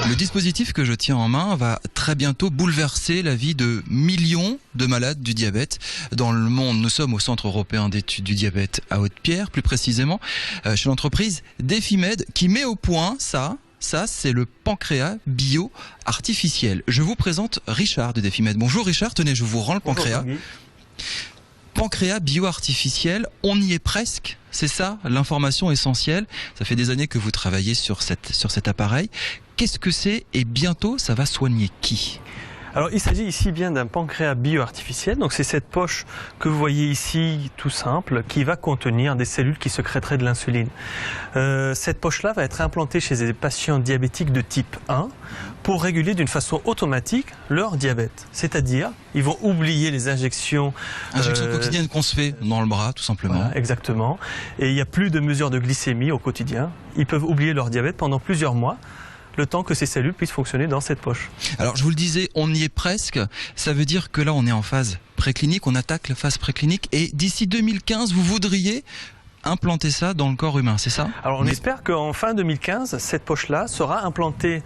Le dispositif que je tiens en main va très bientôt bouleverser la vie de millions de malades du diabète dans le monde. Nous sommes au Centre européen d'études du diabète à Haute-Pierre, plus précisément chez l'entreprise Defimed qui met au point ça, c'est le pancréas bio-artificiel. Je vous présente Richard de Defimed. Bonjour Richard, tenez, je vous rends le pancréas. Bonjour, Pancréas bio-artificiel, on y est presque, c'est ça l'information essentielle. Ça fait des années que vous travaillez sur cet appareil. Qu'est-ce que c'est et bientôt ça va soigner qui ? Alors il s'agit ici bien d'un pancréas bio-artificiel, donc c'est cette poche que vous voyez ici tout simple qui va contenir des cellules qui sécréteraient de l'insuline. Cette poche-là va être implantée chez des patients diabétiques de type 1 pour réguler d'une façon automatique leur diabète. C'est-à-dire, ils vont oublier les injections quotidiennes qu'on se fait dans le bras tout simplement. Voilà, exactement. Et il n'y a plus de mesures de glycémie au quotidien. Ils peuvent oublier leur diabète pendant plusieurs mois, le temps que ces cellules puissent fonctionner dans cette poche. Alors je vous le disais, on y est presque. Ça veut dire que là on est en phase préclinique, on attaque la phase préclinique et d'ici 2015 vous voudriez implanter ça dans le corps humain, c'est ça ? Alors on espère qu'en fin 2015, cette poche-là sera implantée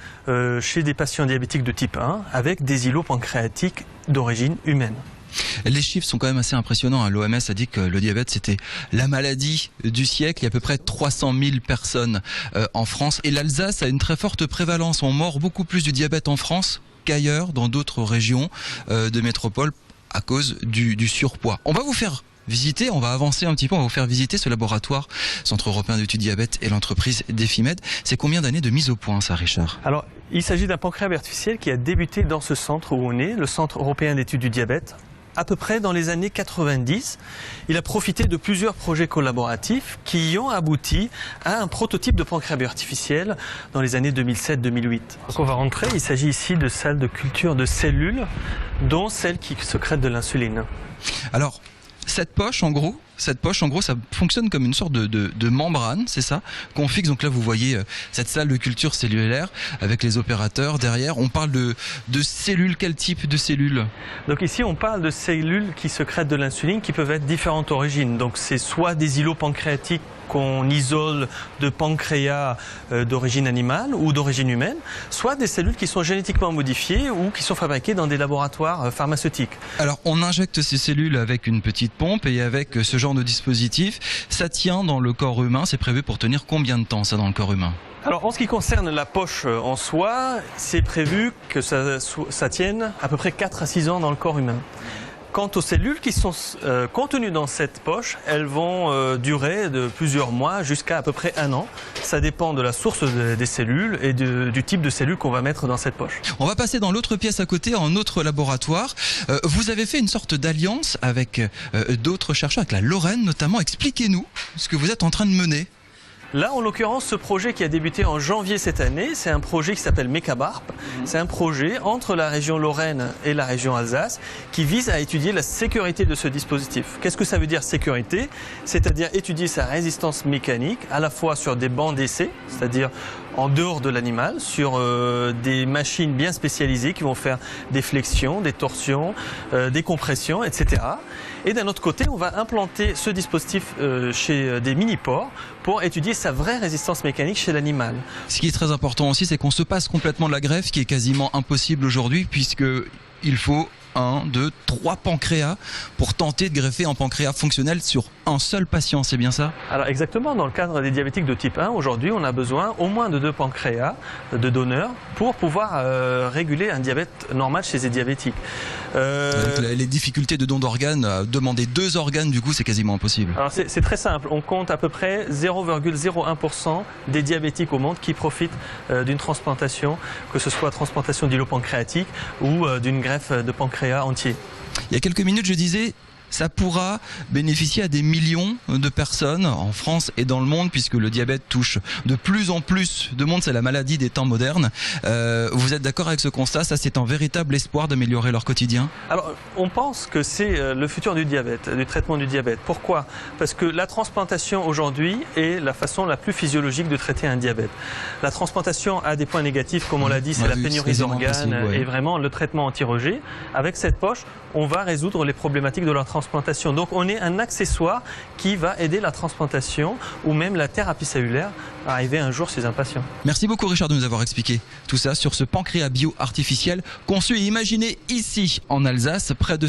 chez des patients diabétiques de type 1 avec des îlots pancréatiques d'origine humaine. Les chiffres sont quand même assez impressionnants. L'OMS a dit que le diabète c'était la maladie du siècle. Il y a à peu près 300 000 personnes en France. Et l'Alsace a une très forte prévalence. On meurt beaucoup plus du diabète en France qu'ailleurs dans d'autres régions de métropole à cause du surpoids. On va vous faire visiter, on va avancer un petit peu, on va vous faire visiter ce laboratoire, Centre européen d'études diabète et l'entreprise Defimed. C'est combien d'années de mise au point ça, Richard ? Alors, il s'agit d'un pancréas artificiel qui a débuté dans ce centre où on est, le Centre européen d'études du diabète, à peu près dans les années 90. Il a profité de plusieurs projets collaboratifs qui ont abouti à un prototype de pancréas artificiel dans les années 2007-2008. Donc on va rentrer, il s'agit ici de salles de culture de cellules, dont celles qui sécrètent de l'insuline. Alors, cette poche, en gros, ça fonctionne comme une sorte de membrane, c'est ça, qu'on fixe. Donc là, vous voyez cette salle de culture cellulaire avec les opérateurs derrière. On parle de cellules. Quel type de cellules ? Donc ici, on parle de cellules qui sécrètent de l'insuline qui peuvent être différentes origines. Donc c'est soit des îlots pancréatiques qu'on isole de pancréas d'origine animale ou d'origine humaine, soit des cellules qui sont génétiquement modifiées ou qui sont fabriquées dans des laboratoires pharmaceutiques. Alors on injecte ces cellules avec une petite pompe et avec ce genre de dispositif, ça tient dans le corps humain. C'est prévu pour tenir combien de temps ça dans le corps humain ? Alors en ce qui concerne la poche en soi, c'est prévu que ça tienne à peu près 4 à 6 ans dans le corps humain. Quant aux cellules qui sont contenues dans cette poche, elles vont durer de plusieurs mois jusqu'à à peu près 1 an. Ça dépend de la source des cellules et du type de cellules qu'on va mettre dans cette poche. On va passer dans l'autre pièce à côté, en autre laboratoire. Vous avez fait une sorte d'alliance avec d'autres chercheurs, avec la Lorraine notamment. Expliquez-nous ce que vous êtes en train de mener. Là, en l'occurrence, ce projet qui a débuté en janvier cette année, c'est un projet qui s'appelle Mecabarp. C'est un projet entre la région Lorraine et la région Alsace qui vise à étudier la sécurité de ce dispositif. Qu'est-ce que ça veut dire sécurité ? C'est-à-dire étudier sa résistance mécanique à la fois sur des bancs d'essai, c'est-à-dire en dehors de l'animal, sur des machines bien spécialisées qui vont faire des flexions, des torsions, des compressions, etc. Et d'un autre côté, on va implanter ce dispositif chez des mini-porcs pour étudier sa vraie résistance mécanique chez l'animal. Ce qui est très important aussi, c'est qu'on se passe complètement de la greffe, qui est quasiment impossible aujourd'hui, puisqu'il faut 1, 2, 3 pancréas pour tenter de greffer un pancréas fonctionnel sur un seul patient, c'est bien ça ? Alors exactement, dans le cadre des diabétiques de type 1, aujourd'hui on a besoin au moins de 2 pancréas de donneurs pour pouvoir réguler un diabète normal chez ces diabétiques. Avec les difficultés de don d'organes, demander 2 organes du coup c'est quasiment impossible. Alors c'est très simple, on compte à peu près 0,01% des diabétiques au monde qui profitent d'une transplantation, que ce soit transplantation d'îlot pancréatique ou d'une greffe de pancréas entier. Il y a quelques minutes je disais, ça pourra bénéficier à des millions de personnes en France et dans le monde, puisque le diabète touche de plus en plus de monde, c'est la maladie des temps modernes. Vous êtes d'accord avec ce constat ? Ça, c'est un véritable espoir d'améliorer leur quotidien ? Alors, on pense que c'est le futur du diabète, du traitement du diabète. Pourquoi ? Parce que la transplantation aujourd'hui est la façon la plus physiologique de traiter un diabète. La transplantation a des points négatifs, comme on l'a dit, c'est la pénurie d'organes et vraiment le traitement anti-rejet. Avec cette poche, on va résoudre les problématiques de leur transplantation. transplantation. Donc on est un accessoire qui va aider la transplantation ou même la thérapie cellulaire à arriver un jour chez un patient. Merci beaucoup Richard de nous avoir expliqué tout ça sur ce pancréas bio artificiel conçu et imaginé ici en Alsace, près de